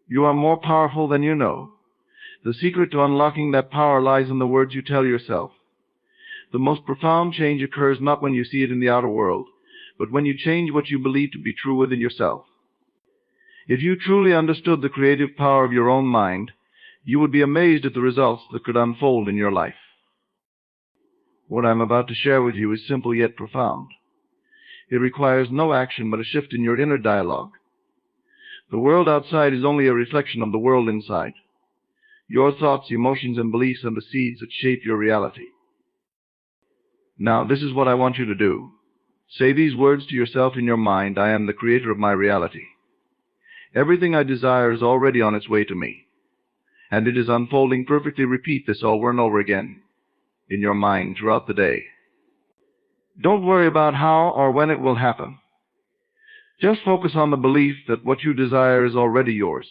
You are more powerful than you know. The secret to unlocking that power lies in the words you tell yourself. The most profound change occurs not when you see it in the outer world, but when you change what you believe to be true within yourself. If you truly understood the creative power of your own mind, you would be amazed at the results that could unfold in your life. What I'm about to share with you is simple yet profound. It requires no action but a shift in your inner dialogue. The world outside is only a reflection of the world inside. Your thoughts, emotions, and beliefs are the seeds that shape your reality. Now, this is what I want you to do. Say these words to yourself in your mind: I am the creator of my reality. Everything I desire is already on its way to me, and it is unfolding perfectly. Repeat this over and over again in your mind throughout the day. Don't worry about how or when it will happen. Just focus on the belief that what you desire is already yours.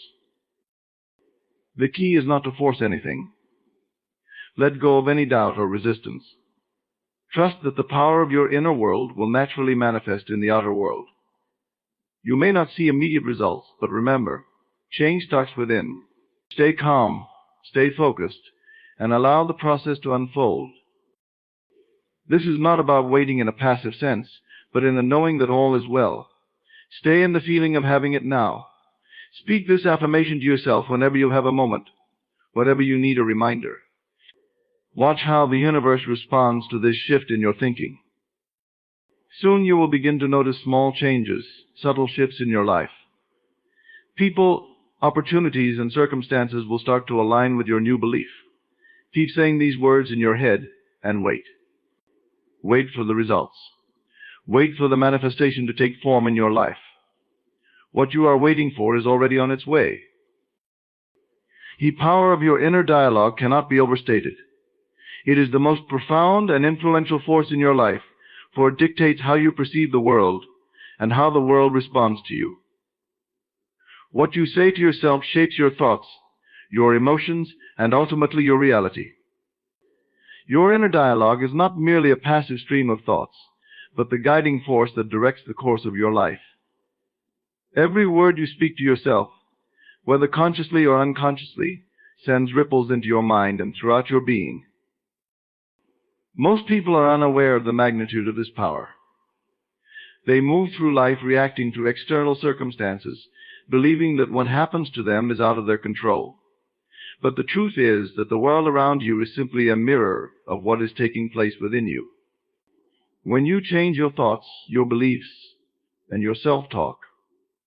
The key is not to force anything. Let go of any doubt or resistance. Trust that the power of your inner world will naturally manifest in the outer world. You may not see immediate results, but remember, change starts within. Stay calm, stay focused, and allow the process to unfold. This is not about waiting in a passive sense, but in the knowing that all is well. Stay in the feeling of having it now. Speak this affirmation to yourself whenever you have a moment, whenever you need a reminder. Watch how the universe responds to this shift in your thinking. Soon you will begin to notice small changes, subtle shifts in your life. People, opportunities, and circumstances will start to align with your new belief. Keep saying these words in your head and wait. Wait for the results. Wait for the manifestation to take form in your life. What you are waiting for is already on its way. The power of your inner dialogue cannot be overstated. It is the most profound and influential force in your life, for it dictates how you perceive the world and how the world responds to you. What you say to yourself shapes your thoughts, your emotions, and ultimately your reality. Your inner dialogue is not merely a passive stream of thoughts, but the guiding force that directs the course of your life. Every word you speak to yourself, whether consciously or unconsciously, sends ripples into your mind and throughout your being. Most people are unaware of the magnitude of this power. They move through life reacting to external circumstances, believing that what happens to them is out of their control. But the truth is that the world around you is simply a mirror of what is taking place within you. When you change your thoughts, your beliefs, and your self-talk,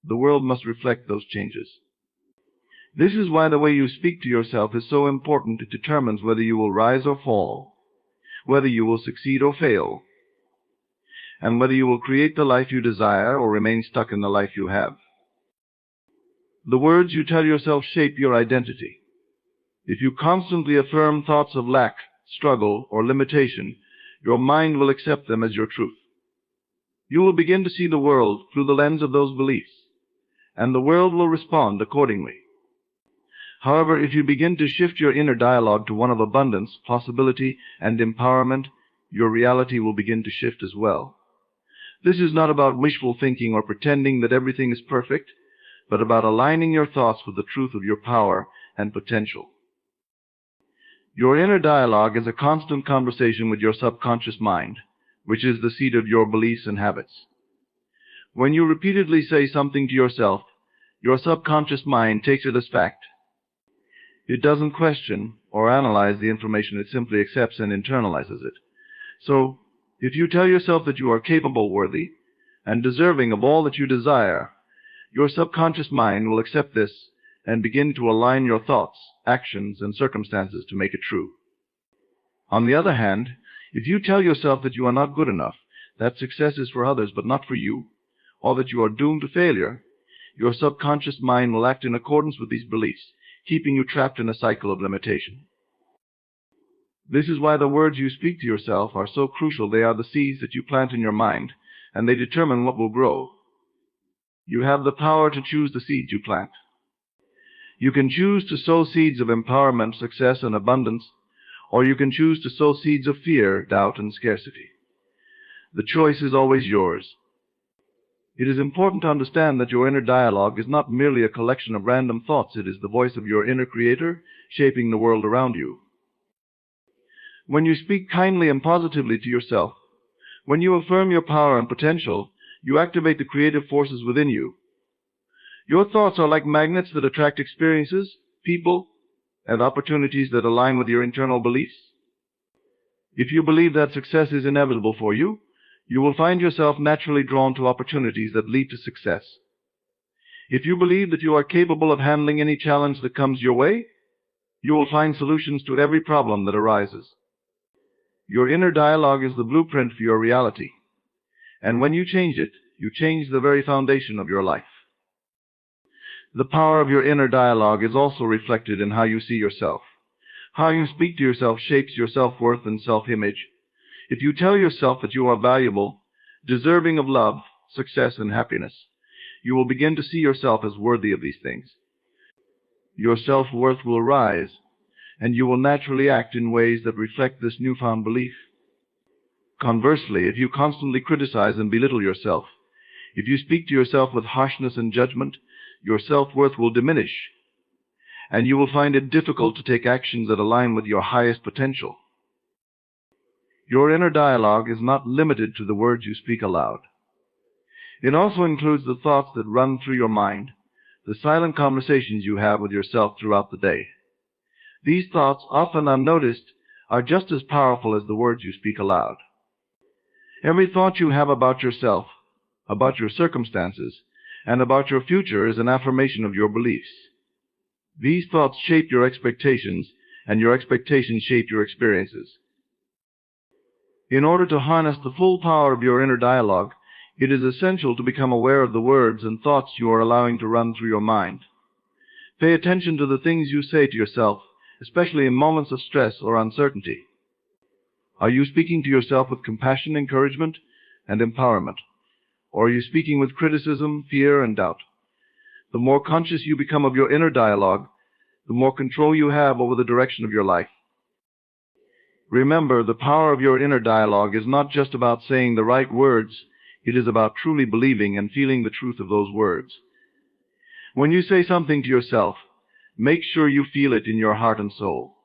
the world must reflect those changes. This is why the way you speak to yourself is so important. It determines whether you will rise or fall, whether you will succeed or fail, and whether you will create the life you desire or remain stuck in the life you have. The words you tell yourself shape your identity. If you constantly affirm thoughts of lack, struggle, or limitation, your mind will accept them as your truth. You will begin to see the world through the lens of those beliefs, and the world will respond accordingly. However, if you begin to shift your inner dialogue to one of abundance, possibility, and empowerment, your reality will begin to shift as well. This is not about wishful thinking or pretending that everything is perfect, but about aligning your thoughts with the truth of your power and potential. Your inner dialogue is a constant conversation with your subconscious mind, which is the seat of your beliefs and habits. When you repeatedly say something to yourself, your subconscious mind takes it as fact. It doesn't question or analyze the information, it simply accepts and internalizes it. So, if you tell yourself that you are capable, worthy, and deserving of all that you desire, your subconscious mind will accept this and begin to align your thoughts, actions, and circumstances to make it true. On the other hand, if you tell yourself that you are not good enough, that success is for others but not for you, or that you are doomed to failure, your subconscious mind will act in accordance with these beliefs, keeping you trapped in a cycle of limitation. This is why the words you speak to yourself are so crucial. They are the seeds that you plant in your mind, and they determine what will grow. You have the power to choose the seeds you plant. You can choose to sow seeds of empowerment, success, and abundance, or you can choose to sow seeds of fear, doubt, and scarcity. The choice is always yours. It is important to understand that your inner dialogue is not merely a collection of random thoughts. It is the voice of your inner creator shaping the world around you. When you speak kindly and positively to yourself, when you affirm your power and potential, you activate the creative forces within you. Your thoughts are like magnets that attract experiences, people, and opportunities that align with your internal beliefs. If you believe that success is inevitable for you, you will find yourself naturally drawn to opportunities that lead to success. If you believe that you are capable of handling any challenge that comes your way, you will find solutions to every problem that arises. Your inner dialogue is the blueprint for your reality, and when you change it, you change the very foundation of your life. The power of your inner dialogue is also reflected in how you see yourself. How you speak to yourself shapes your self-worth and self-image. If you tell yourself that you are valuable, deserving of love, success, and happiness, you will begin to see yourself as worthy of these things. Your self-worth will rise, and you will naturally act in ways that reflect this newfound belief. Conversely, if you constantly criticize and belittle yourself, if you speak to yourself with harshness and judgment, your self-worth will diminish, and you will find it difficult to take actions that align with your highest potential. Your inner dialogue is not limited to the words you speak aloud. It also includes the thoughts that run through your mind, the silent conversations you have with yourself throughout the day. These thoughts, often unnoticed, are just as powerful as the words you speak aloud. Every thought you have about yourself, about your circumstances, and about your future is an affirmation of your beliefs. These thoughts shape your expectations, and your expectations shape your experiences. In order to harness the full power of your inner dialogue, it is essential to become aware of the words and thoughts you are allowing to run through your mind. Pay attention to the things you say to yourself, especially in moments of stress or uncertainty. Are you speaking to yourself with compassion, encouragement, and empowerment? Or are you speaking with criticism, fear, and doubt? The more conscious you become of your inner dialogue, the more control you have over the direction of your life. Remember, the power of your inner dialogue is not just about saying the right words, it is about truly believing and feeling the truth of those words. When you say something to yourself, make sure you feel it in your heart and soul.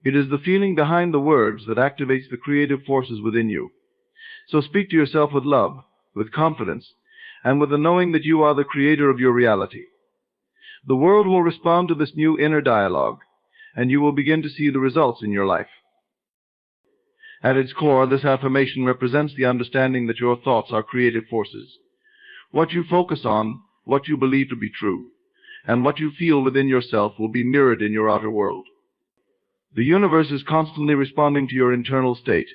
It is the feeling behind the words that activates the creative forces within you. So speak to yourself with love, with confidence, and with the knowing that you are the creator of your reality. The world will respond to this new inner dialogue, and you will begin to see the results in your life. At its core, this affirmation represents the understanding that your thoughts are creative forces. What you focus on, what you believe to be true, and what you feel within yourself will be mirrored in your outer world. The universe is constantly responding to your internal state,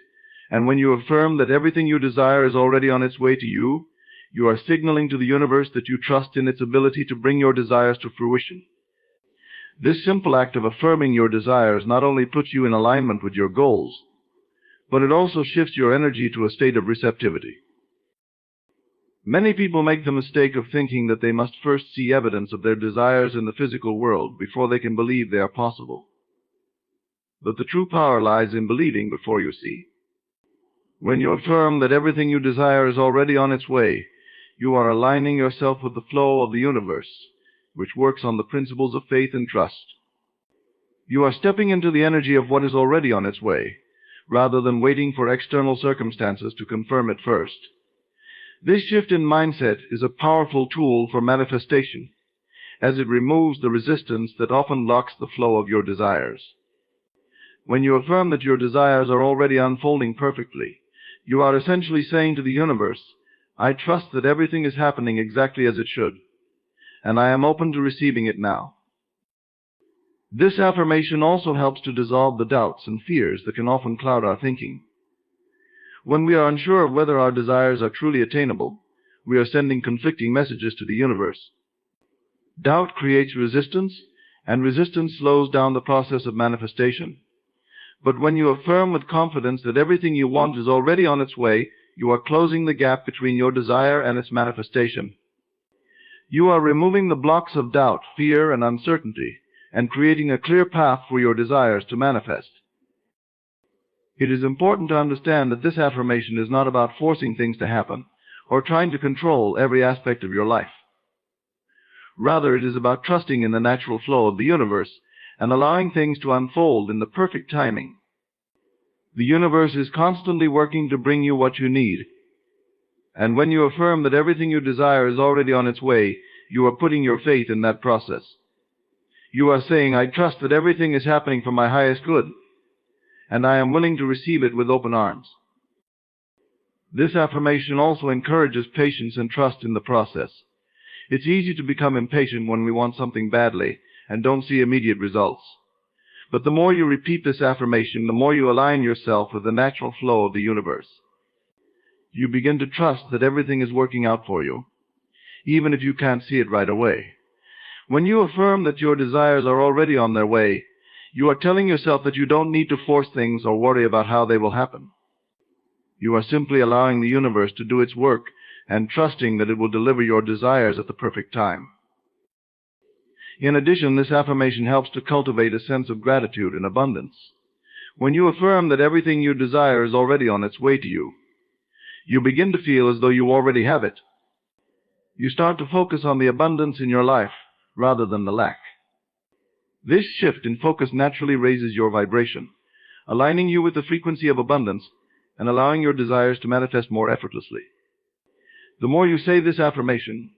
and when you affirm that everything you desire is already on its way to you, you are signaling to the universe that you trust in its ability to bring your desires to fruition. This simple act of affirming your desires not only puts you in alignment with your goals, but it also shifts your energy to a state of receptivity. Many people make the mistake of thinking that they must first see evidence of their desires in the physical world before they can believe they are possible. But the true power lies in believing before you see. When you affirm that everything you desire is already on its way, you are aligning yourself with the flow of the universe, which works on the principles of faith and trust. You are stepping into the energy of what is already on its way, rather than waiting for external circumstances to confirm it first. This shift in mindset is a powerful tool for manifestation, as it removes the resistance that often blocks the flow of your desires. When you affirm that your desires are already unfolding perfectly, you are essentially saying to the universe, I trust that everything is happening exactly as it should, and I am open to receiving it now. This affirmation also helps to dissolve the doubts and fears that can often cloud our thinking. When we are unsure of whether our desires are truly attainable, we are sending conflicting messages to the universe. Doubt creates resistance, and resistance slows down the process of manifestation. But when you affirm with confidence that everything you want is already on its way, you are closing the gap between your desire and its manifestation. You are removing the blocks of doubt, fear, and uncertainty, and creating a clear path for your desires to manifest. It is important to understand that this affirmation is not about forcing things to happen or trying to control every aspect of your life. Rather, it is about trusting in the natural flow of the universe and allowing things to unfold in the perfect timing. The universe is constantly working to bring you what you need, and when you affirm that everything you desire is already on its way, you are putting your faith in that process. You are saying, I trust that everything is happening for my highest good, and I am willing to receive it with open arms. This affirmation also encourages patience and trust in the process. It's easy to become impatient when we want something badly and don't see immediate results. But the more you repeat this affirmation, the more you align yourself with the natural flow of the universe. You begin to trust that everything is working out for you, even if you can't see it right away. When you affirm that your desires are already on their way, you are telling yourself that you don't need to force things or worry about how they will happen. You are simply allowing the universe to do its work and trusting that it will deliver your desires at the perfect time. In addition, this affirmation helps to cultivate a sense of gratitude and abundance. When you affirm that everything you desire is already on its way to you, you begin to feel as though you already have it. You start to focus on the abundance in your life rather than the lack. This shift in focus naturally raises your vibration, aligning you with the frequency of abundance and allowing your desires to manifest more effortlessly. The more you say this affirmation,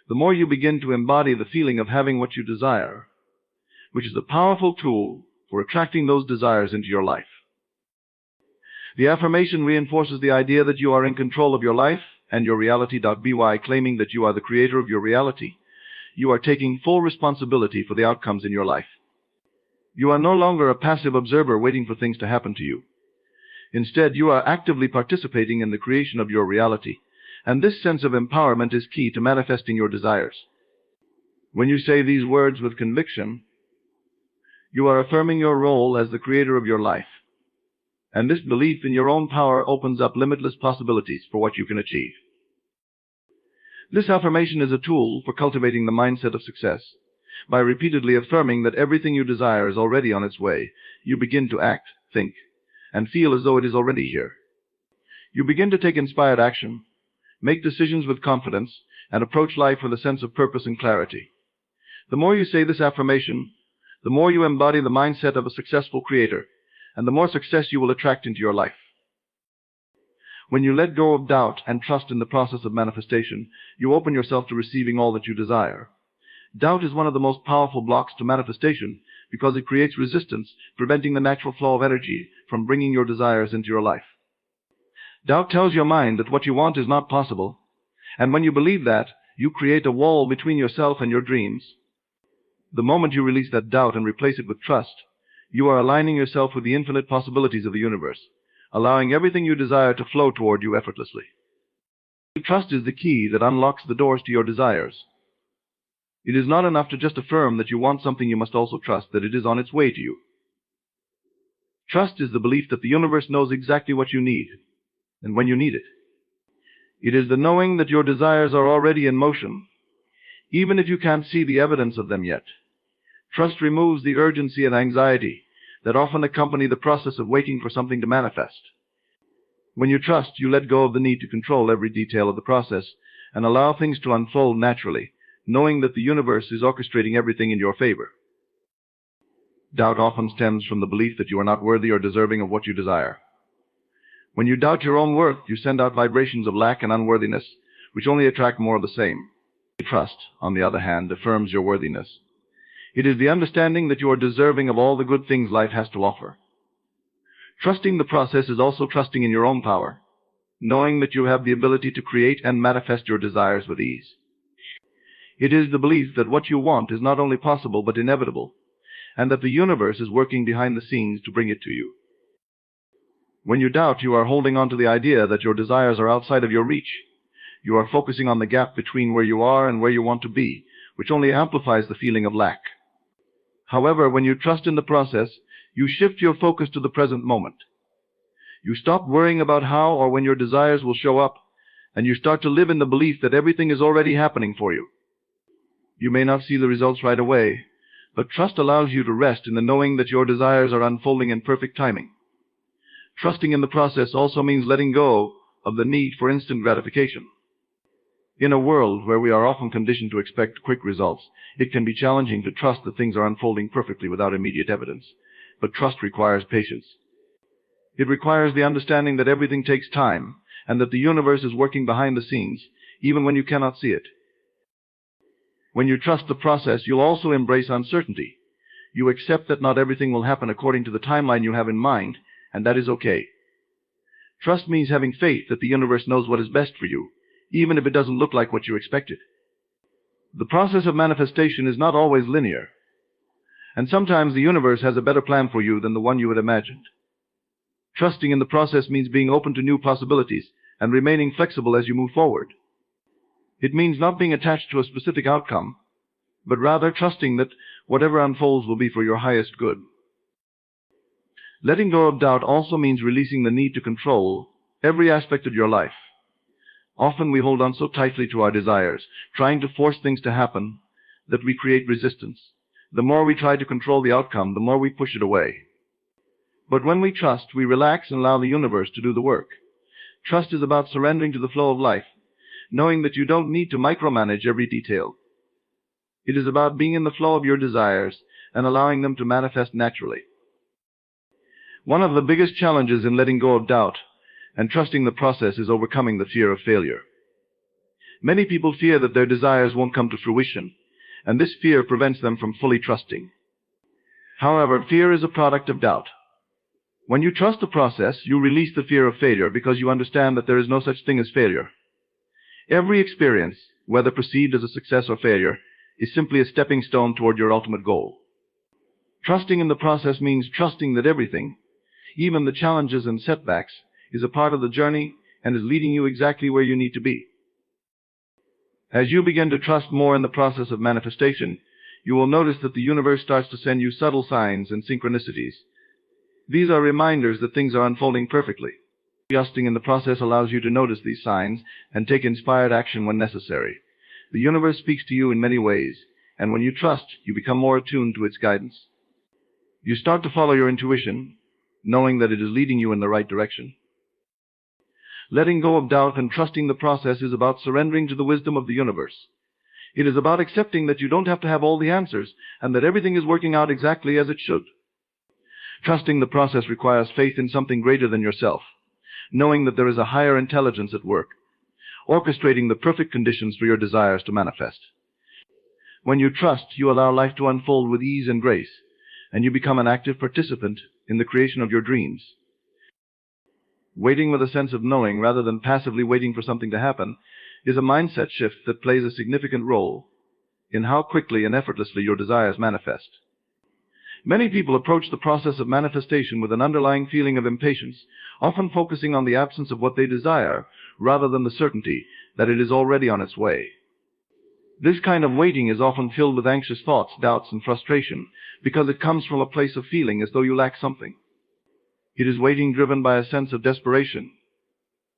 the more you begin to embody the feeling of having what you desire, which is a powerful tool for attracting those desires into your life. The affirmation reinforces the idea that you are in control of your life and your reality. By claiming that you are the creator of your reality, you are taking full responsibility for the outcomes in your life. You are no longer a passive observer waiting for things to happen to you. Instead, you are actively participating in the creation of your reality, and this sense of empowerment is key to manifesting your desires. When you say these words with conviction, you are affirming your role as the creator of your life, and this belief in your own power opens up limitless possibilities for what you can achieve. This affirmation is a tool for cultivating the mindset of success. By repeatedly affirming that everything you desire is already on its way, you begin to act, think, and feel as though it is already here. You begin to take inspired action, make decisions with confidence, and approach life with a sense of purpose and clarity. The more you say this affirmation, the more you embody the mindset of a successful creator, and the more success you will attract into your life. When you let go of doubt and trust in the process of manifestation, you open yourself to receiving all that you desire. Doubt is one of the most powerful blocks to manifestation because it creates resistance, preventing the natural flow of energy from bringing your desires into your life. Doubt tells your mind that what you want is not possible, and when you believe that, you create a wall between yourself and your dreams. The moment you release that doubt and replace it with trust, you are aligning yourself with the infinite possibilities of the universe, allowing everything you desire to flow toward you effortlessly. Trust is the key that unlocks the doors to your desires. It is not enough to just affirm that you want something. You must also trust that it is on its way to you. Trust is the belief that the universe knows exactly what you need and when you need it. It is the knowing that your desires are already in motion, even if you can't see the evidence of them yet. Trust removes the urgency and anxiety that often accompany the process of waiting for something to manifest. When you trust, you let go of the need to control every detail of the process and allow things to unfold naturally, knowing that the universe is orchestrating everything in your favor. Doubt often stems from the belief that you are not worthy or deserving of what you desire. When you doubt your own worth, you send out vibrations of lack and unworthiness, which only attract more of the same. Trust, on the other hand, affirms your worthiness. It is the understanding that you are deserving of all the good things life has to offer. Trusting the process is also trusting in your own power, knowing that you have the ability to create and manifest your desires with ease. It is the belief that what you want is not only possible but inevitable, and that the universe is working behind the scenes to bring it to you. When you doubt, you are holding on to the idea that your desires are outside of your reach. You are focusing on the gap between where you are and where you want to be, which only amplifies the feeling of lack. However, when you trust in the process, you shift your focus to the present moment. You stop worrying about how or when your desires will show up, and you start to live in the belief that everything is already happening for you. You may not see the results right away, but trust allows you to rest in the knowing that your desires are unfolding in perfect timing. Trusting in the process also means letting go of the need for instant gratification. In a world where we are often conditioned to expect quick results, it can be challenging to trust that things are unfolding perfectly without immediate evidence. But trust requires patience. It requires the understanding that everything takes time, and that the universe is working behind the scenes, even when you cannot see it. When you trust the process, you'll also embrace uncertainty. You accept that not everything will happen according to the timeline you have in mind, and that is okay. Trust means having faith that the universe knows what is best for you, even if it doesn't look like what you expected. The process of manifestation is not always linear, and sometimes the universe has a better plan for you than the one you had imagined. Trusting in the process means being open to new possibilities and remaining flexible as you move forward. It means not being attached to a specific outcome, but rather trusting that whatever unfolds will be for your highest good. Letting go of doubt also means releasing the need to control every aspect of your life. Often we hold on so tightly to our desires, trying to force things to happen, that we create resistance. The more we try to control the outcome, the more we push it away. But when we trust, we relax and allow the universe to do the work. Trust is about surrendering to the flow of life, knowing that you don't need to micromanage every detail. It is about being in the flow of your desires and allowing them to manifest naturally. One of the biggest challenges in letting go of doubt and trusting the process is overcoming the fear of failure. Many people fear that their desires won't come to fruition, and this fear prevents them from fully trusting. However, fear is a product of doubt. When you trust the process, you release the fear of failure because you understand that there is no such thing as failure. Every experience, whether perceived as a success or failure, is simply a stepping stone toward your ultimate goal. Trusting in the process means trusting that everything, even the challenges and setbacks, is a part of the journey and is leading you exactly where you need to be. As you begin to trust more in the process of manifestation, you will notice that the universe starts to send you subtle signs and synchronicities. These are reminders that things are unfolding perfectly. Trusting in the process allows you to notice these signs and take inspired action when necessary. The universe speaks to you in many ways, and when you trust, you become more attuned to its guidance. You start to follow your intuition, knowing that it is leading you in the right direction. Letting go of doubt and trusting the process is about surrendering to the wisdom of the universe. It is about accepting that you don't have to have all the answers and that everything is working out exactly as it should. Trusting the process requires faith in something greater than yourself, knowing that there is a higher intelligence at work, orchestrating the perfect conditions for your desires to manifest. When you trust, you allow life to unfold with ease and grace, and you become an active participant in the creation of your dreams. Waiting with a sense of knowing rather than passively waiting for something to happen is a mindset shift that plays a significant role in how quickly and effortlessly your desires manifest. Many people approach the process of manifestation with an underlying feeling of impatience, often focusing on the absence of what they desire rather than the certainty that it is already on its way. This kind of waiting is often filled with anxious thoughts, doubts, and frustration because it comes from a place of feeling as though you lack something. It is waiting driven by a sense of desperation,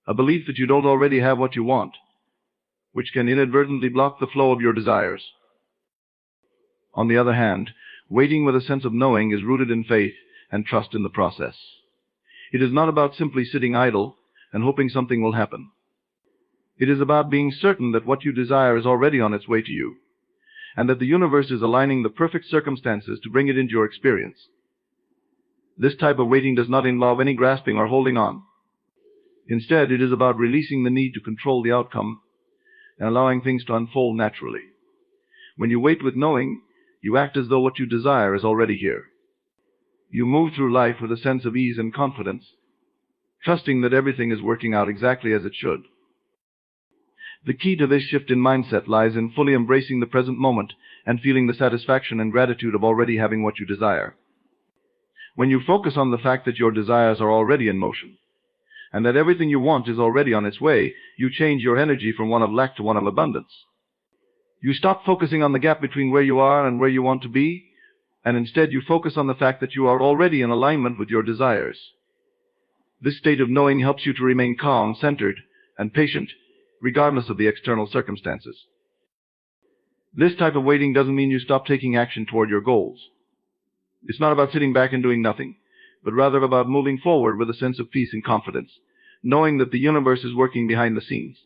a belief that you don't already have what you want, which can inadvertently block the flow of your desires. On the other hand, waiting with a sense of knowing is rooted in faith and trust in the process. It is not about simply sitting idle and hoping something will happen. It is about being certain that what you desire is already on its way to you, and that the universe is aligning the perfect circumstances to bring it into your experience. This type of waiting does not involve any grasping or holding on. Instead, it is about releasing the need to control the outcome and allowing things to unfold naturally. When you wait with knowing, you act as though what you desire is already here. You move through life with a sense of ease and confidence, trusting that everything is working out exactly as it should. The key to this shift in mindset lies in fully embracing the present moment and feeling the satisfaction and gratitude of already having what you desire. When you focus on the fact that your desires are already in motion, and that everything you want is already on its way, you change your energy from one of lack to one of abundance. You stop focusing on the gap between where you are and where you want to be, and instead you focus on the fact that you are already in alignment with your desires. This state of knowing helps you to remain calm, centered, and patient, regardless of the external circumstances. This type of waiting doesn't mean you stop taking action toward your goals. It's not about sitting back and doing nothing, but rather about moving forward with a sense of peace and confidence, knowing that the universe is working behind the scenes.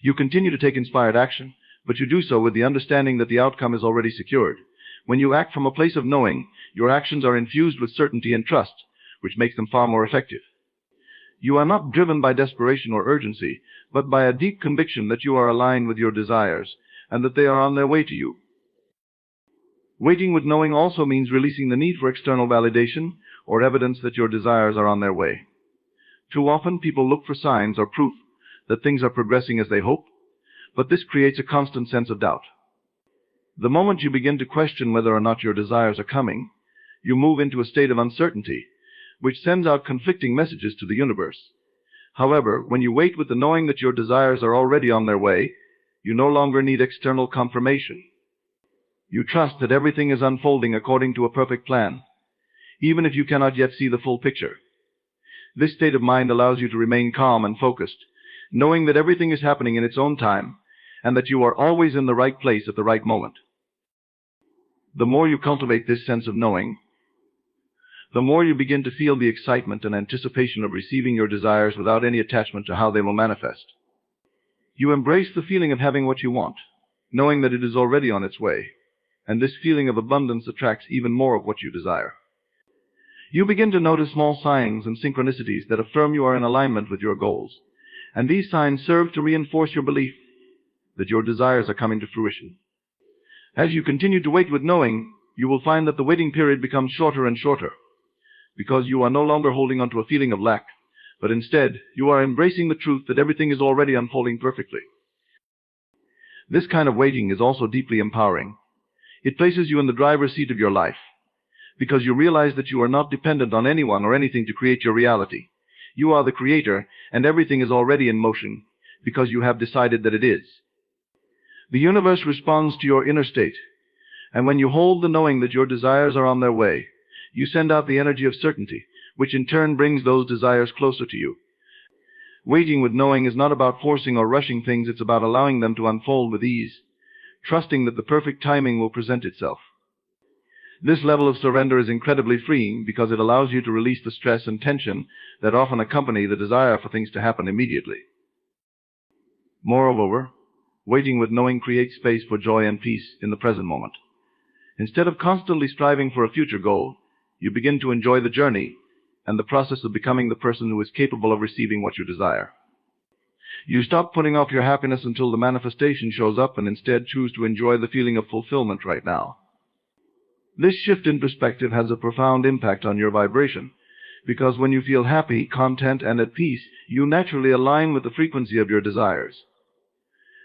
You continue to take inspired action, but you do so with the understanding that the outcome is already secured. When you act from a place of knowing, your actions are infused with certainty and trust, which makes them far more effective. You are not driven by desperation or urgency, but by a deep conviction that you are aligned with your desires, and that they are on their way to you. Waiting with knowing also means releasing the need for external validation or evidence that your desires are on their way. Too often, people look for signs or proof that things are progressing as they hope, but this creates a constant sense of doubt. The moment you begin to question whether or not your desires are coming, you move into a state of uncertainty, which sends out conflicting messages to the universe. However, when you wait with the knowing that your desires are already on their way, you no longer need external confirmation. You trust that everything is unfolding according to a perfect plan, even if you cannot yet see the full picture. This state of mind allows you to remain calm and focused, knowing that everything is happening in its own time, and that you are always in the right place at the right moment. The more you cultivate this sense of knowing, the more you begin to feel the excitement and anticipation of receiving your desires without any attachment to how they will manifest. You embrace the feeling of having what you want, knowing that it is already on its way, and this feeling of abundance attracts even more of what you desire. You begin to notice small signs and synchronicities that affirm you are in alignment with your goals, and these signs serve to reinforce your belief that your desires are coming to fruition. As you continue to wait with knowing, you will find that the waiting period becomes shorter and shorter, because you are no longer holding on to a feeling of lack, but instead you are embracing the truth that everything is already unfolding perfectly. This kind of waiting is also deeply empowering. It places you in the driver's seat of your life, because you realize that you are not dependent on anyone or anything to create your reality. You are the creator, and everything is already in motion, because you have decided that it is. The universe responds to your inner state, and when you hold the knowing that your desires are on their way, you send out the energy of certainty, which in turn brings those desires closer to you. Waiting with knowing is not about forcing or rushing things, it's about allowing them to unfold with ease, trusting that the perfect timing will present itself. This level of surrender is incredibly freeing because it allows you to release the stress and tension that often accompany the desire for things to happen immediately. Moreover, waiting with knowing creates space for joy and peace in the present moment. Instead of constantly striving for a future goal, you begin to enjoy the journey and the process of becoming the person who is capable of receiving what you desire. You stop putting off your happiness until the manifestation shows up and instead choose to enjoy the feeling of fulfillment right now. This shift in perspective has a profound impact on your vibration, because when you feel happy, content, and at peace, you naturally align with the frequency of your desires.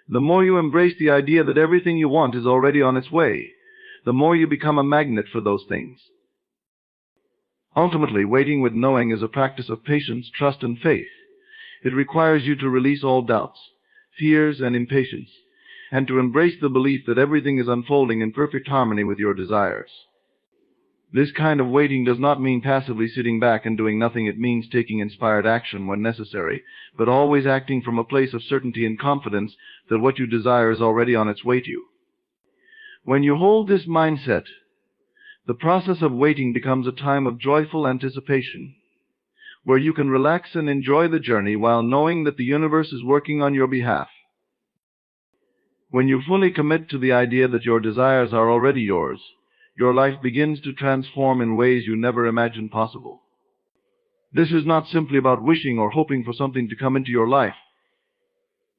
The more you embrace the idea that everything you want is already on its way, the more you become a magnet for those things. Ultimately, waiting with knowing is a practice of patience, trust, and faith. It requires you to release all doubts, fears, and impatience, and to embrace the belief that everything is unfolding in perfect harmony with your desires. This kind of waiting does not mean passively sitting back and doing nothing. It means taking inspired action when necessary, but always acting from a place of certainty and confidence that what you desire is already on its way to you. When you hold this mindset, the process of waiting becomes a time of joyful anticipation, where you can relax and enjoy the journey while knowing that the universe is working on your behalf. When you fully commit to the idea that your desires are already yours, your life begins to transform in ways you never imagined possible. This is not simply about wishing or hoping for something to come into your life,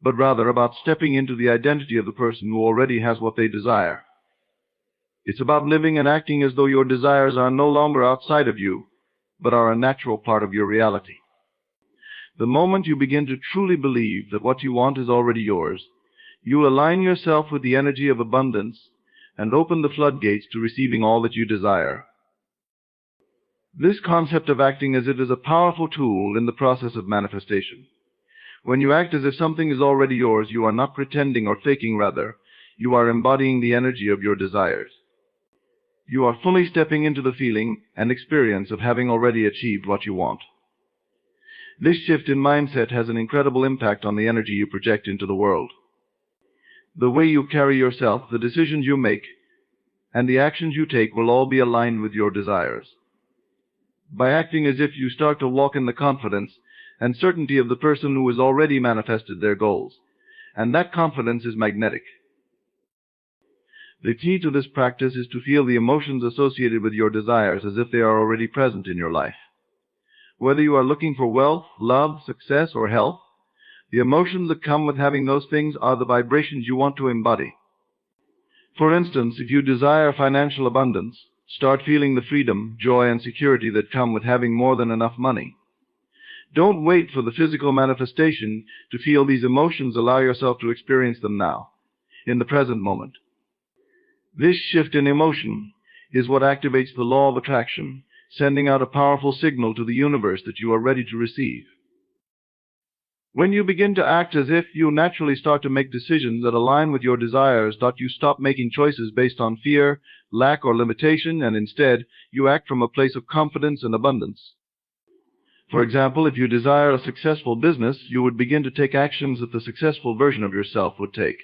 but rather about stepping into the identity of the person who already has what they desire. It's about living and acting as though your desires are no longer outside of you, but are a natural part of your reality. The moment you begin to truly believe that what you want is already yours, you align yourself with the energy of abundance and open the floodgates to receiving all that you desire. This concept of acting as if is a powerful tool in the process of manifestation. When you act as if something is already yours, you are not pretending or faking, rather, you are embodying the energy of your desires. You are fully stepping into the feeling and experience of having already achieved what you want. This shift in mindset has an incredible impact on the energy you project into the world. The way you carry yourself, the decisions you make, and the actions you take will all be aligned with your desires. By acting as if, you start to walk in the confidence and certainty of the person who has already manifested their goals, and that confidence is magnetic. The key to this practice is to feel the emotions associated with your desires as if they are already present in your life. Whether you are looking for wealth, love, success, or health, the emotions that come with having those things are the vibrations you want to embody. For instance, if you desire financial abundance, start feeling the freedom, joy, and security that come with having more than enough money. Don't wait for the physical manifestation to feel these emotions. Allow yourself to experience them now, in the present moment. This shift in emotion is what activates the law of attraction, sending out a powerful signal to the universe that you are ready to receive. When you begin to act as if, you naturally start to make decisions that align with your desires. You stop making choices based on fear, lack, or limitation, and instead, you act from a place of confidence and abundance. For example, if you desire a successful business, you would begin to take actions that the successful version of yourself would take.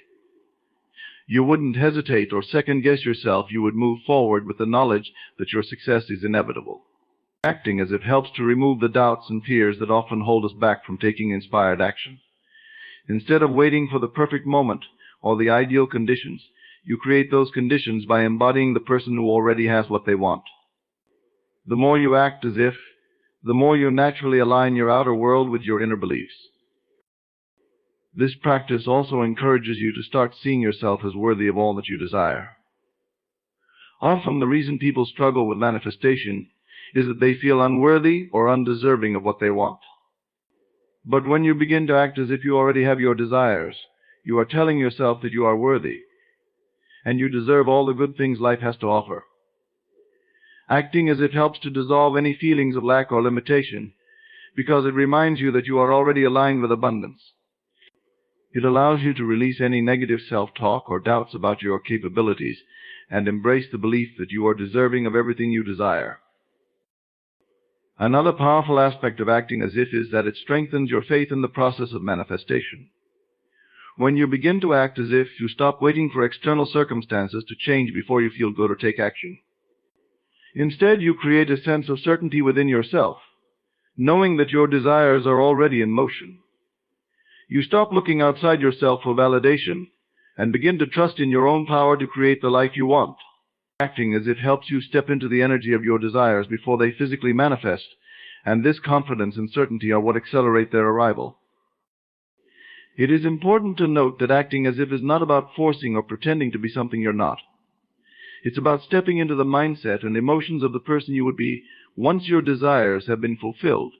You wouldn't hesitate or second-guess yourself. You would move forward with the knowledge that your success is inevitable. Acting as if helps to remove the doubts and fears that often hold us back from taking inspired action. Instead of waiting for the perfect moment or the ideal conditions, you create those conditions by embodying the person who already has what they want. The more you act as if, the more you naturally align your outer world with your inner beliefs. This practice also encourages you to start seeing yourself as worthy of all that you desire. Often the reason people struggle with manifestation is that they feel unworthy or undeserving of what they want. But when you begin to act as if you already have your desires, you are telling yourself that you are worthy, and you deserve all the good things life has to offer. Acting as if helps to dissolve any feelings of lack or limitation, because it reminds you that you are already aligned with abundance. It allows you to release any negative self-talk or doubts about your capabilities and embrace the belief that you are deserving of everything you desire. Another powerful aspect of acting as if is that it strengthens your faith in the process of manifestation. When you begin to act as if, you stop waiting for external circumstances to change before you feel good or take action. Instead, you create a sense of certainty within yourself, knowing that your desires are already in motion. You stop looking outside yourself for validation and begin to trust in your own power to create the life you want. Acting as if helps you step into the energy of your desires before they physically manifest, and this confidence and certainty are what accelerate their arrival. It is important to note that acting as if is not about forcing or pretending to be something you're not. It's about stepping into the mindset and emotions of the person you would be once your desires have been fulfilled.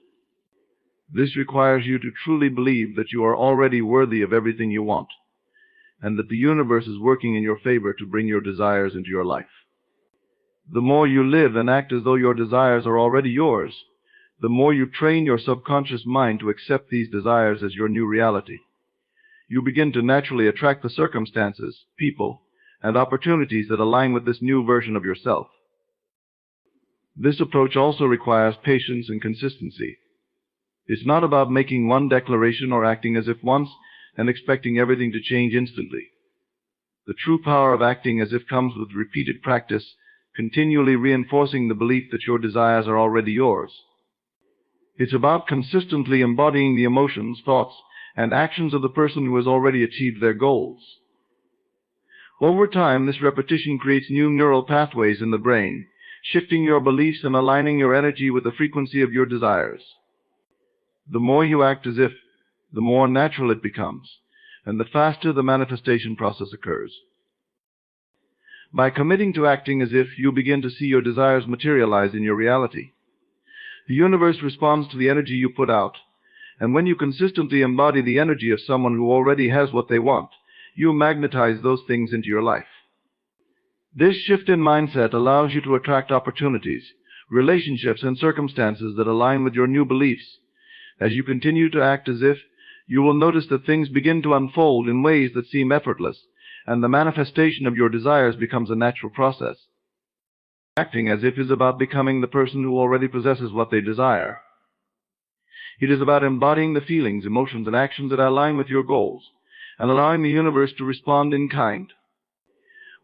This requires you to truly believe that you are already worthy of everything you want, and that the universe is working in your favor to bring your desires into your life. The more you live and act as though your desires are already yours, the more you train your subconscious mind to accept these desires as your new reality. You begin to naturally attract the circumstances, people, and opportunities that align with this new version of yourself. This approach also requires patience and consistency. It's not about making one declaration or acting as if once and expecting everything to change instantly. The true power of acting as if comes with repeated practice, continually reinforcing the belief that your desires are already yours. It's about consistently embodying the emotions, thoughts, and actions of the person who has already achieved their goals. Over time, this repetition creates new neural pathways in the brain, shifting your beliefs and aligning your energy with the frequency of your desires. The more you act as if, the more natural it becomes, and the faster the manifestation process occurs. By committing to acting as if, you begin to see your desires materialize in your reality. The universe responds to the energy you put out, and when you consistently embody the energy of someone who already has what they want, you magnetize those things into your life. This shift in mindset allows you to attract opportunities, relationships, and circumstances that align with your new beliefs. As you continue to act as if, you will notice that things begin to unfold in ways that seem effortless, and the manifestation of your desires becomes a natural process. Acting as if is about becoming the person who already possesses what they desire. It is about embodying the feelings, emotions, and actions that align with your goals, and allowing the universe to respond in kind.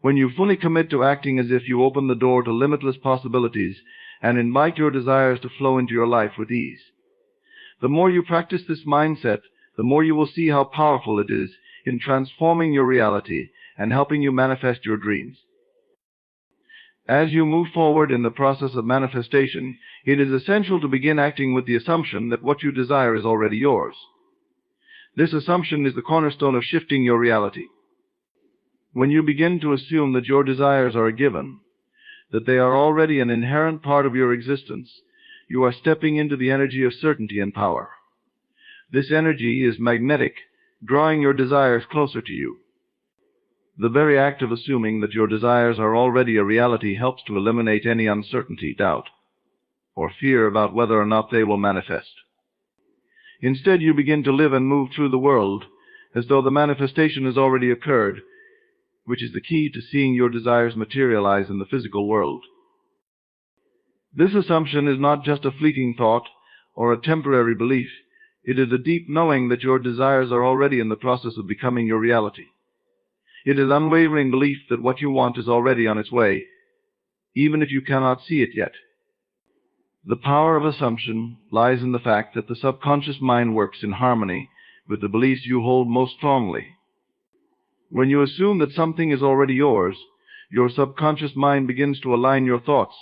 When you fully commit to acting as if, you open the door to limitless possibilities and invite your desires to flow into your life with ease. The more you practice this mindset, the more you will see how powerful it is in transforming your reality and helping you manifest your dreams. As you move forward in the process of manifestation, it is essential to begin acting with the assumption that what you desire is already yours. This assumption is the cornerstone of shifting your reality. When you begin to assume that your desires are a given, that they are already an inherent part of your existence, you are stepping into the energy of certainty and power. This energy is magnetic, drawing your desires closer to you. The very act of assuming that your desires are already a reality helps to eliminate any uncertainty, doubt, or fear about whether or not they will manifest. Instead, you begin to live and move through the world as though the manifestation has already occurred, which is the key to seeing your desires materialize in the physical world. This assumption is not just a fleeting thought or a temporary belief. It is a deep knowing that your desires are already in the process of becoming your reality. It is unwavering belief that what you want is already on its way, even if you cannot see it yet. The power of assumption lies in the fact that the subconscious mind works in harmony with the beliefs you hold most strongly. When you assume that something is already yours, your subconscious mind begins to align your thoughts,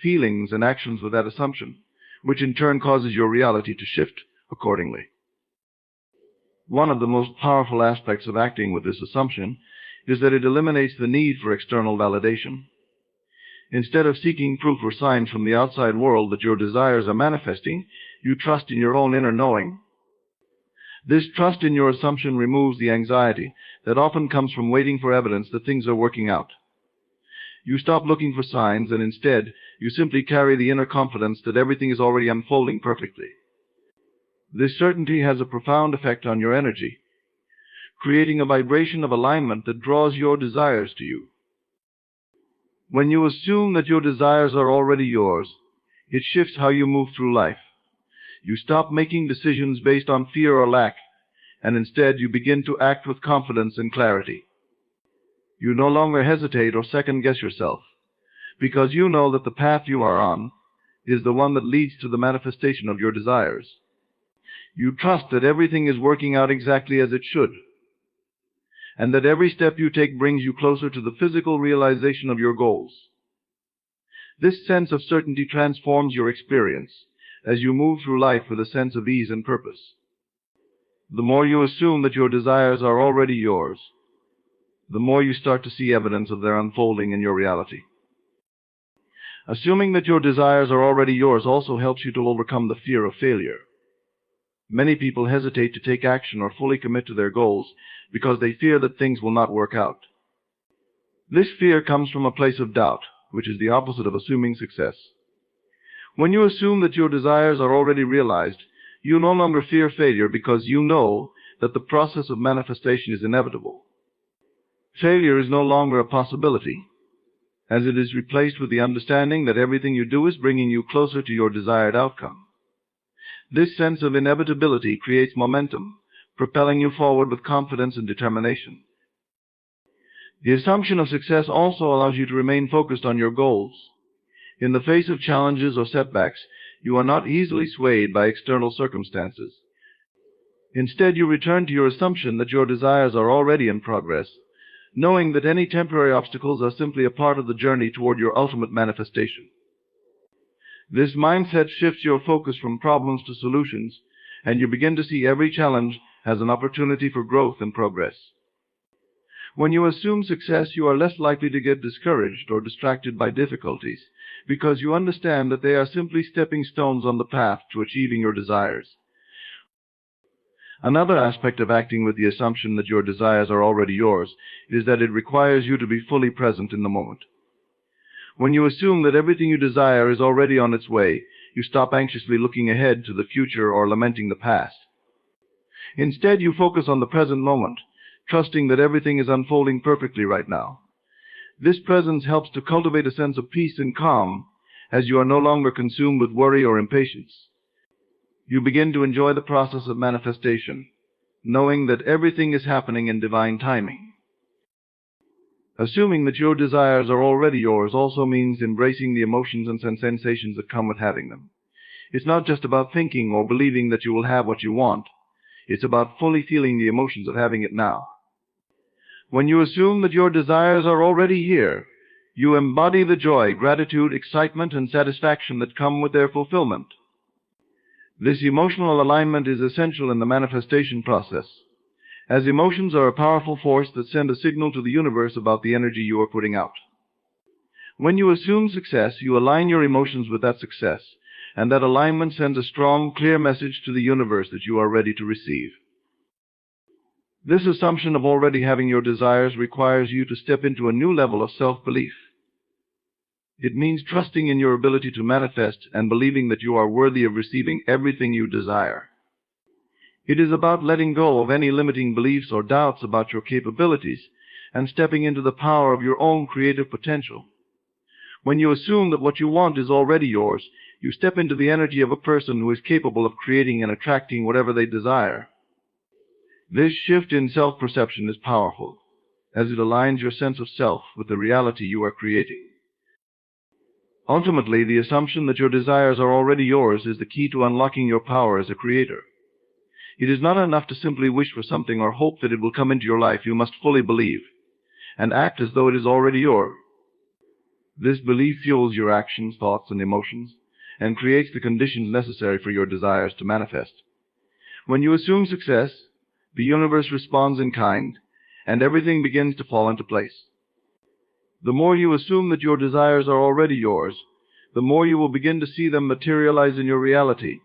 feelings, and actions with that assumption, which in turn causes your reality to shift accordingly. One of the most powerful aspects of acting with this assumption is that it eliminates the need for external validation. Instead of seeking proof or signs from the outside world that your desires are manifesting, you trust in your own inner knowing. This trust in your assumption removes the anxiety that often comes from waiting for evidence that things are working out. You stop looking for signs, and instead, you simply carry the inner confidence that everything is already unfolding perfectly. This certainty has a profound effect on your energy, creating a vibration of alignment that draws your desires to you. When you assume that your desires are already yours, it shifts how you move through life. You stop making decisions based on fear or lack, and instead you begin to act with confidence and clarity. You no longer hesitate or second-guess yourself, because you know that the path you are on is the one that leads to the manifestation of your desires. You trust that everything is working out exactly as it should, and that every step you take brings you closer to the physical realization of your goals. This sense of certainty transforms your experience as you move through life with a sense of ease and purpose. The more you assume that your desires are already yours, the more you start to see evidence of their unfolding in your reality. Assuming that your desires are already yours also helps you to overcome the fear of failure. Many people hesitate to take action or fully commit to their goals because they fear that things will not work out. This fear comes from a place of doubt, which is the opposite of assuming success. When you assume that your desires are already realized, you no longer fear failure because you know that the process of manifestation is inevitable. Failure is no longer a possibility, as it is replaced with the understanding that everything you do is bringing you closer to your desired outcome. This sense of inevitability creates momentum, propelling you forward with confidence and determination. The assumption of success also allows you to remain focused on your goals. In the face of challenges or setbacks, you are not easily swayed by external circumstances. Instead, you return to your assumption that your desires are already in progress, knowing that any temporary obstacles are simply a part of the journey toward your ultimate manifestation. This mindset shifts your focus from problems to solutions, and you begin to see every challenge as an opportunity for growth and progress. When you assume success, you are less likely to get discouraged or distracted by difficulties, because you understand that they are simply stepping stones on the path to achieving your desires. Another aspect of acting with the assumption that your desires are already yours is that it requires you to be fully present in the moment. When you assume that everything you desire is already on its way, you stop anxiously looking ahead to the future or lamenting the past. Instead, you focus on the present moment, trusting that everything is unfolding perfectly right now. This presence helps to cultivate a sense of peace and calm, as you are no longer consumed with worry or impatience. You begin to enjoy the process of manifestation, knowing that everything is happening in divine timing. Assuming that your desires are already yours also means embracing the emotions and sensations that come with having them. It's not just about thinking or believing that you will have what you want. It's about fully feeling the emotions of having it now. When you assume that your desires are already here, you embody the joy, gratitude, excitement, and satisfaction that come with their fulfillment. This emotional alignment is essential in the manifestation process, as emotions are a powerful force that send a signal to the universe about the energy you are putting out. When you assume success, you align your emotions with that success, and that alignment sends a strong, clear message to the universe that you are ready to receive. This assumption of already having your desires requires you to step into a new level of self-belief. It means trusting in your ability to manifest and believing that you are worthy of receiving everything you desire. It is about letting go of any limiting beliefs or doubts about your capabilities and stepping into the power of your own creative potential. When you assume that what you want is already yours, you step into the energy of a person who is capable of creating and attracting whatever they desire. This shift in self-perception is powerful, as it aligns your sense of self with the reality you are creating. Ultimately, the assumption that your desires are already yours is the key to unlocking your power as a creator. It is not enough to simply wish for something or hope that it will come into your life. You must fully believe and act as though it is already yours. This belief fuels your actions, thoughts, and emotions, and creates the conditions necessary for your desires to manifest. When you assume success, the universe responds in kind, and everything begins to fall into place. The more you assume that your desires are already yours, the more you will begin to see them materialize in your reality,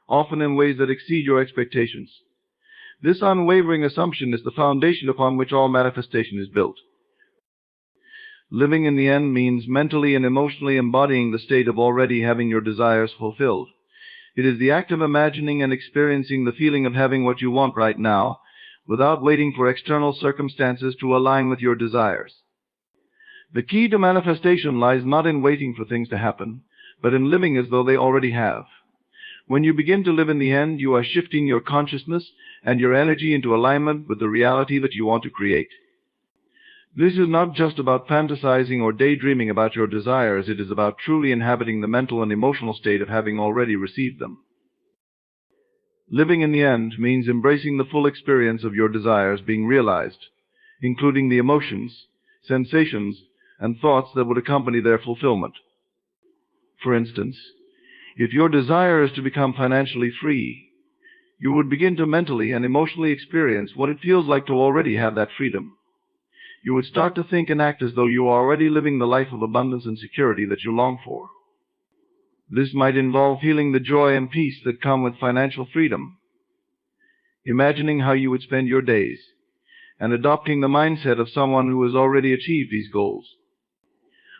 often in ways that exceed your expectations. This unwavering assumption is the foundation upon which all manifestation is built. Living in the end means mentally and emotionally embodying the state of already having your desires fulfilled. It is the act of imagining and experiencing the feeling of having what you want right now, without waiting for external circumstances to align with your desires. The key to manifestation lies not in waiting for things to happen, but in living as though they already have. When you begin to live in the end, you are shifting your consciousness and your energy into alignment with the reality that you want to create. This is not just about fantasizing or daydreaming about your desires. It is about truly inhabiting the mental and emotional state of having already received them. Living in the end means embracing the full experience of your desires being realized, including the emotions, sensations, and thoughts that would accompany their fulfillment. For instance, if your desire is to become financially free, you would begin to mentally and emotionally experience what it feels like to already have that freedom. You would start to think and act as though you are already living the life of abundance and security that you long for. This might involve feeling the joy and peace that come with financial freedom, imagining how you would spend your days, and adopting the mindset of someone who has already achieved these goals.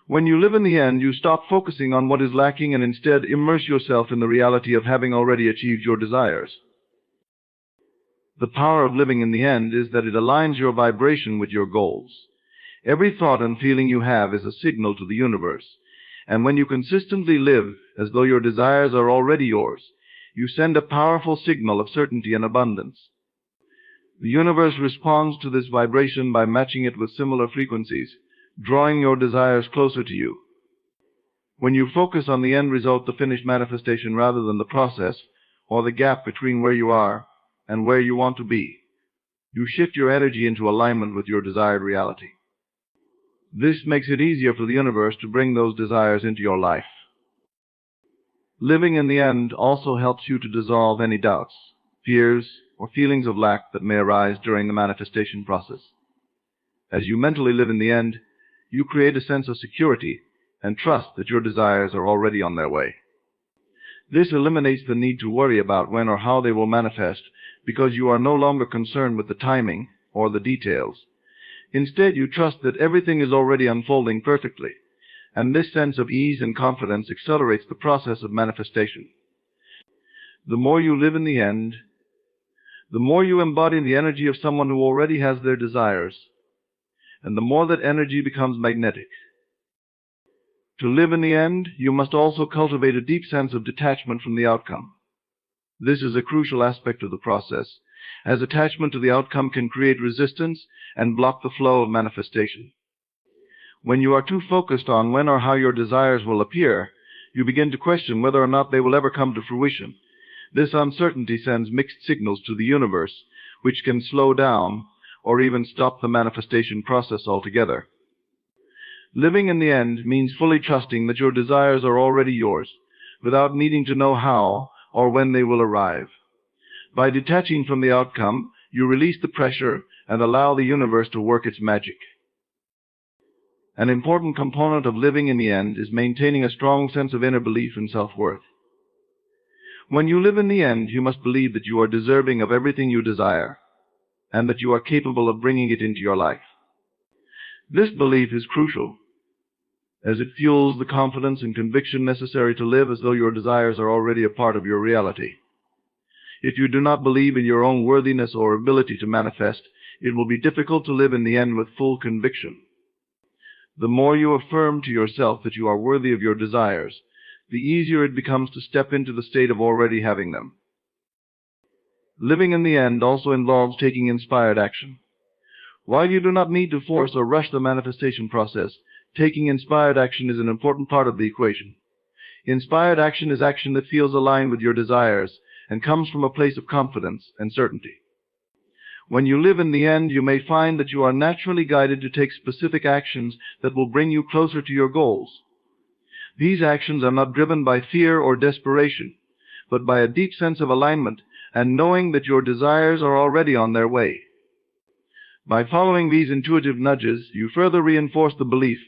When you live in the end, you stop focusing on what is lacking and instead immerse yourself in the reality of having already achieved your desires. The power of living in the end is that it aligns your vibration with your goals. Every thought and feeling you have is a signal to the universe, and when you consistently live as though your desires are already yours, you send a powerful signal of certainty and abundance. The universe responds to this vibration by matching it with similar frequencies, drawing your desires closer to you. When you focus on the end result, the finished manifestation, rather than the process or the gap between where you are and where you want to be, you shift your energy into alignment with your desired reality. This makes it easier for the universe to bring those desires into your life. Living in the end also helps you to dissolve any doubts, fears, or feelings of lack that may arise during the manifestation process. As you mentally live in the end, you create a sense of security and trust that your desires are already on their way. This eliminates the need to worry about when or how they will manifest, because you are no longer concerned with the timing or the details. Instead, you trust that everything is already unfolding perfectly, and this sense of ease and confidence accelerates the process of manifestation. The more you live in the end, the more you embody the energy of someone who already has their desires, and the more that energy becomes magnetic. To live in the end, you must also cultivate a deep sense of detachment from the outcome. This is a crucial aspect of the process, as attachment to the outcome can create resistance and block the flow of manifestation. When you are too focused on when or how your desires will appear, you begin to question whether or not they will ever come to fruition. This uncertainty sends mixed signals to the universe, which can slow down or even stop the manifestation process altogether. Living in the end means fully trusting that your desires are already yours, without needing to know how or when they will arrive. By detaching from the outcome, you release the pressure and allow the universe to work its magic. An important component of living in the end is maintaining a strong sense of inner belief and self-worth. When you live in the end, you must believe that you are deserving of everything you desire, and that you are capable of bringing it into your life. This belief is crucial, as it fuels the confidence and conviction necessary to live as though your desires are already a part of your reality. If you do not believe in your own worthiness or ability to manifest, it will be difficult to live in the end with full conviction. The more you affirm to yourself that you are worthy of your desires, the easier it becomes to step into the state of already having them. Living in the end also involves taking inspired action. While you do not need to force or rush the manifestation process, taking inspired action is an important part of the equation. Inspired action is action that feels aligned with your desires and comes from a place of confidence and certainty. When you live in the end, you may find that you are naturally guided to take specific actions that will bring you closer to your goals. These actions are not driven by fear or desperation, but by a deep sense of alignment and knowing that your desires are already on their way. By following these intuitive nudges, you further reinforce the belief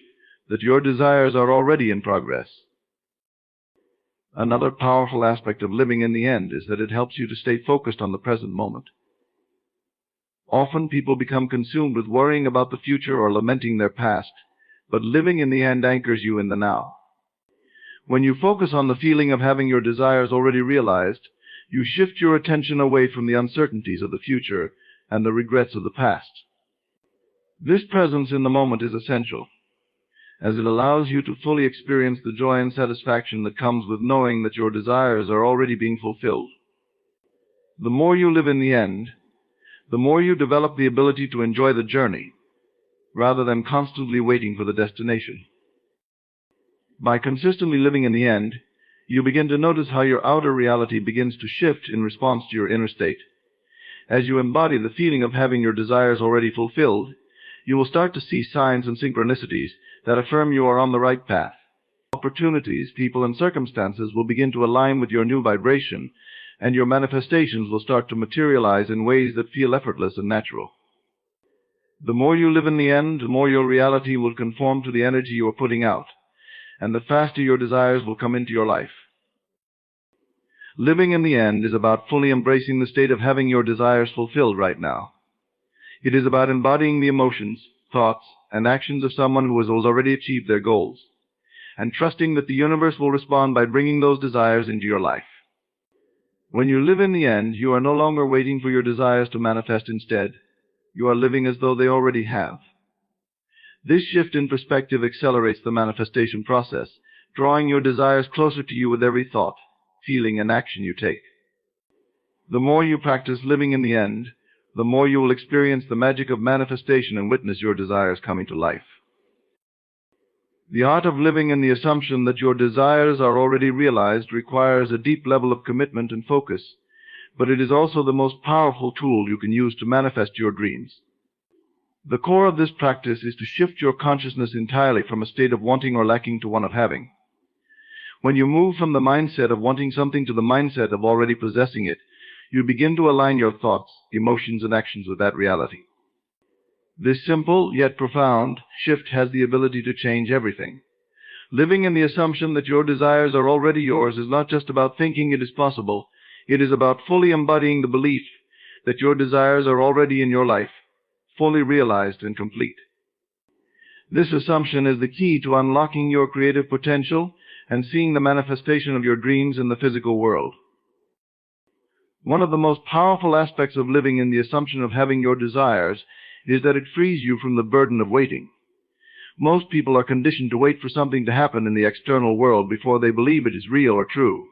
that your desires are already in progress. Another powerful aspect of living in the end is that it helps you to stay focused on the present moment. Often people become consumed with worrying about the future or lamenting their past, but living in the end anchors you in the now. When you focus on the feeling of having your desires already realized, you shift your attention away from the uncertainties of the future and the regrets of the past. This presence in the moment is essential, as it allows you to fully experience the joy and satisfaction that comes with knowing that your desires are already being fulfilled. The more you live in the end, the more you develop the ability to enjoy the journey, rather than constantly waiting for the destination. By consistently living in the end, you begin to notice how your outer reality begins to shift in response to your inner state. As you embody the feeling of having your desires already fulfilled, you will start to see signs and synchronicities that affirm you are on the right path. Opportunities, people, and circumstances will begin to align with your new vibration, and your manifestations will start to materialize in ways that feel effortless and natural. The more you live in the end, the more your reality will conform to the energy you are putting out, and the faster your desires will come into your life. Living in the end is about fully embracing the state of having your desires fulfilled right now. It is about embodying the emotions, thoughts, and actions of someone who has already achieved their goals, and trusting that the universe will respond by bringing those desires into your life. When you live in the end, you are no longer waiting for your desires to manifest instead. You are living as though they already have. This shift in perspective accelerates the manifestation process, drawing your desires closer to you with every thought, feeling, and action you take. The more you practice living in the end, the more you will experience the magic of manifestation and witness your desires coming to life. The art of living in the assumption that your desires are already realized requires a deep level of commitment and focus, but it is also the most powerful tool you can use to manifest your dreams. The core of this practice is to shift your consciousness entirely from a state of wanting or lacking to one of having. When you move from the mindset of wanting something to the mindset of already possessing it, you begin to align your thoughts, emotions, and actions with that reality. This simple, yet profound, shift has the ability to change everything. Living in the assumption that your desires are already yours is not just about thinking it is possible. It is about fully embodying the belief that your desires are already in your life, fully realized and complete. This assumption is the key to unlocking your creative potential and seeing the manifestation of your dreams in the physical world. One of the most powerful aspects of living in the assumption of having your desires is that it frees you from the burden of waiting. Most people are conditioned to wait for something to happen in the external world before they believe it is real or true.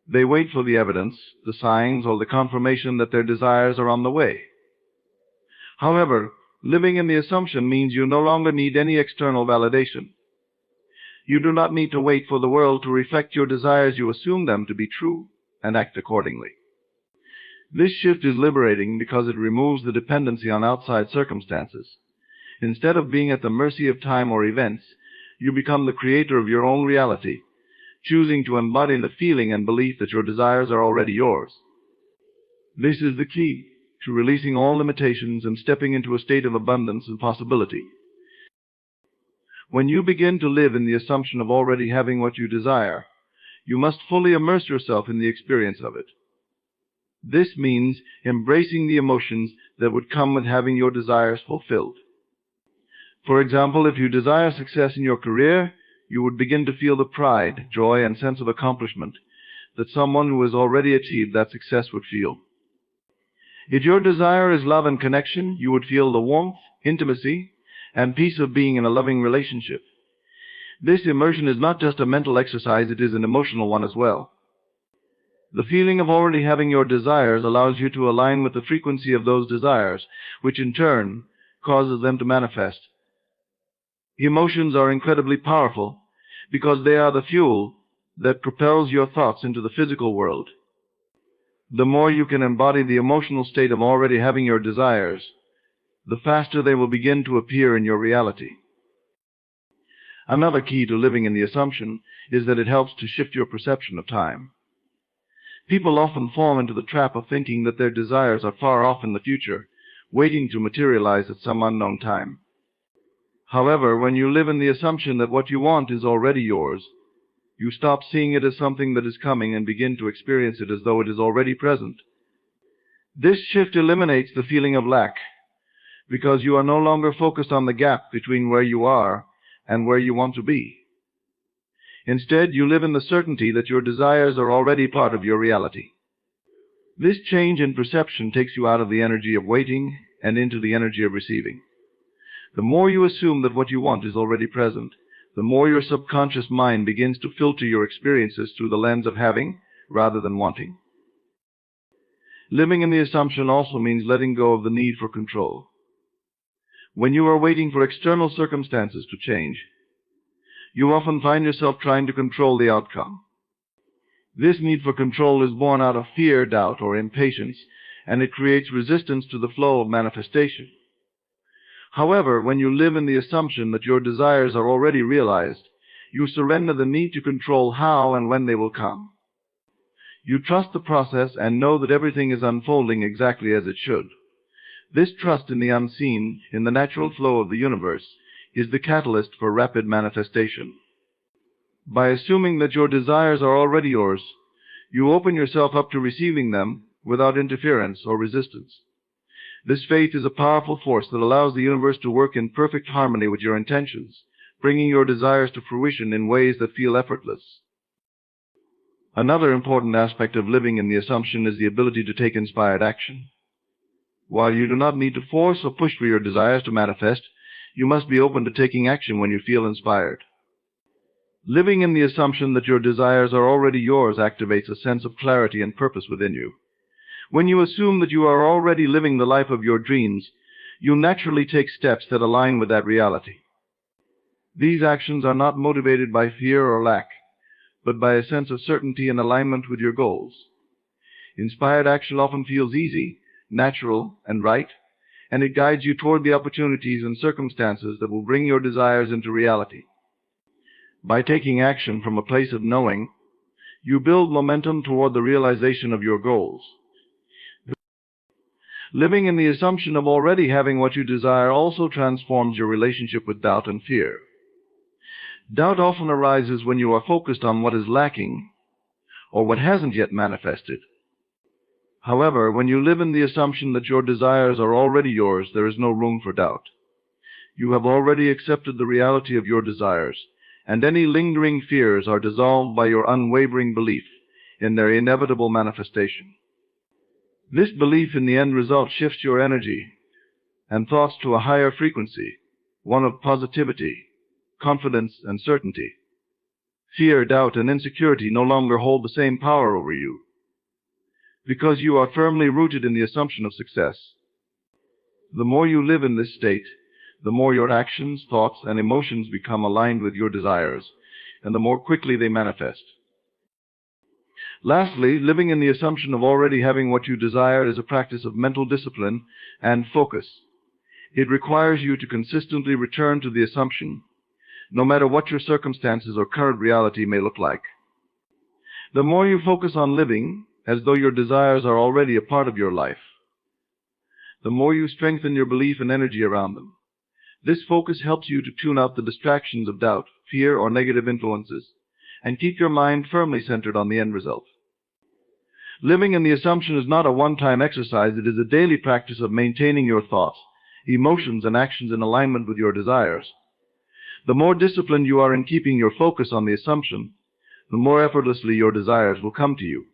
They wait for the evidence, the signs, or the confirmation that their desires are on the way. However, living in the assumption means you no longer need any external validation. You do not need to wait for the world to reflect your desires. You assume them to be true and act accordingly. This shift is liberating because it removes the dependency on outside circumstances. Instead of being at the mercy of time or events, you become the creator of your own reality, choosing to embody the feeling and belief that your desires are already yours. This is the key to releasing all limitations and stepping into a state of abundance and possibility. When you begin to live in the assumption of already having what you desire, you must fully immerse yourself in the experience of it. This means embracing the emotions that would come with having your desires fulfilled. For example, if you desire success in your career, you would begin to feel the pride, joy, and sense of accomplishment that someone who has already achieved that success would feel. If your desire is love and connection, you would feel the warmth, intimacy, and peace of being in a loving relationship. This immersion is not just a mental exercise, it is an emotional one as well. The feeling of already having your desires allows you to align with the frequency of those desires, which in turn causes them to manifest. Emotions are incredibly powerful because they are the fuel that propels your thoughts into the physical world. The more you can embody the emotional state of already having your desires, the faster they will begin to appear in your reality. Another key to living in the assumption is that it helps to shift your perception of time. People often fall into the trap of thinking that their desires are far off in the future, waiting to materialize at some unknown time. However, when you live in the assumption that what you want is already yours, you stop seeing it as something that is coming and begin to experience it as though it is already present. This shift eliminates the feeling of lack, because you are no longer focused on the gap between where you are and where you want to be. Instead, you live in the certainty that your desires are already part of your reality. This change in perception takes you out of the energy of waiting and into the energy of receiving. The more you assume that what you want is already present, the more your subconscious mind begins to filter your experiences through the lens of having rather than wanting. Living in the assumption also means letting go of the need for control. When you are waiting for external circumstances to change, you often find yourself trying to control the outcome. This need for control is born out of fear, doubt, or impatience, and it creates resistance to the flow of manifestation. However, when you live in the assumption that your desires are already realized, you surrender the need to control how and when they will come. You trust the process and know that everything is unfolding exactly as it should. This trust in the unseen, in the natural flow of the universe, is the catalyst for rapid manifestation. By assuming that your desires are already yours, you open yourself up to receiving them without interference or resistance. This faith is a powerful force that allows the universe to work in perfect harmony with your intentions, bringing your desires to fruition in ways that feel effortless. Another important aspect of living in the assumption is the ability to take inspired action. While you do not need to force or push for your desires to manifest, you must be open to taking action when you feel inspired. Living in the assumption that your desires are already yours activates a sense of clarity and purpose within you. When you assume that you are already living the life of your dreams, you naturally take steps that align with that reality. These actions are not motivated by fear or lack, but by a sense of certainty and alignment with your goals. Inspired action often feels easy, natural, and right, and it guides you toward the opportunities and circumstances that will bring your desires into reality. By taking action from a place of knowing, you build momentum toward the realization of your goals. Living in the assumption of already having what you desire also transforms your relationship with doubt and fear. Doubt often arises when you are focused on what is lacking or what hasn't yet manifested. However, when you live in the assumption that your desires are already yours, there is no room for doubt. You have already accepted the reality of your desires, and any lingering fears are dissolved by your unwavering belief in their inevitable manifestation. This belief in the end result shifts your energy and thoughts to a higher frequency, one of positivity, confidence, and certainty. Fear, doubt, and insecurity no longer hold the same power over you, because you are firmly rooted in the assumption of success. The more you live in this state, the more your actions, thoughts, and emotions become aligned with your desires, and the more quickly they manifest. Lastly, living in the assumption of already having what you desire is a practice of mental discipline and focus. It requires you to consistently return to the assumption, no matter what your circumstances or current reality may look like. The more you focus on living as though your desires are already a part of your life, the more you strengthen your belief and energy around them. This focus helps you to tune out the distractions of doubt, fear, or negative influences, and keep your mind firmly centered on the end result. Living in the assumption is not a one-time exercise. It is a daily practice of maintaining your thoughts, emotions, and actions in alignment with your desires. The more disciplined you are in keeping your focus on the assumption, the more effortlessly your desires will come to you.